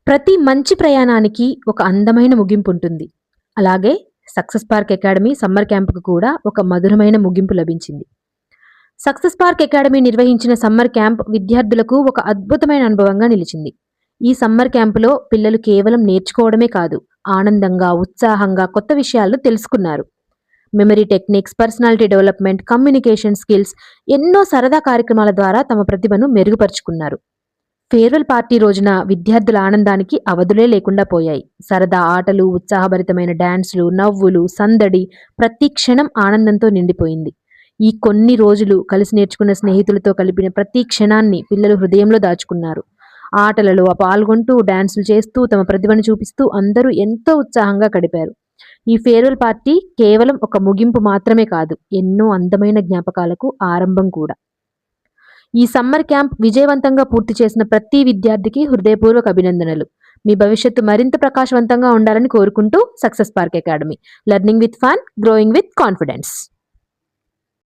ప్రతి మంచి ప్రయాణానికి ఒక అందమైన ముగింపు ఉంటుంది. అలాగే సక్సెస్ పార్క్ అకాడమీ సమ్మర్ క్యాంప్‌కు కూడా ఒక మధురమైన ముగింపు లభించింది. సక్సెస్ పార్క్ అకాడమీ నిర్వహించిన సమ్మర్ క్యాంప్ విద్యార్థులకు ఒక అద్భుతమైన అనుభవంగా నిలిచింది. ఈ సమ్మర్ క్యాంపులో పిల్లలు కేవలం నేర్చుకోవడమే కాదు, ఆనందంగా, ఉత్సాహంగా కొత్త విషయాలను తెలుసుకున్నారు. Memory techniques, personality development, communication skills ఎన్నో సరదా కార్యక్రమాల ద్వారా తమ ప్రతిభను మెరుగుపరుచుకున్నారు. ఫేర్వెల్ పార్టీ రోజున విద్యార్థుల ఆనందానికి అవధులే లేకుండా పోయాయి. సరదా ఆటలు, ఉత్సాహభరితమైన డాన్సులు, నవ్వులు, సందడి ప్రతి క్షణం ఆనందంతో నిండిపోయింది. ఈ కొన్ని రోజులు కలిసి నేర్చుకున్న స్నేహితులతో కలిపిన ప్రతి క్షణాన్ని పిల్లలు హృదయంలో దాచుకున్నారు. ఆటలలో పాల్గొంటూ, డాన్సులు చేస్తూ, తమ ప్రతిభను చూపిస్తూ అందరూ ఎంతో ఉత్సాహంగా గడిపారు. ఈ ఫేర్వెల్ పార్టీ కేవలం ఒక ముగింపు మాత్రమే కాదు, ఎన్నో అందమైన జ్ఞాపకాలకు ఆరంభం కూడా. ఈ సమ్మర్ క్యాంప్ విజయవంతంగా పూర్తి చేసిన ప్రతి విద్యార్థికి హృదయపూర్వక అభినందనలు. మీ భవిష్యత్తు మరింత ప్రకాశవంతంగా ఉండాలని కోరుకుంటూ success park academy. Learning with fun, growing with confidence.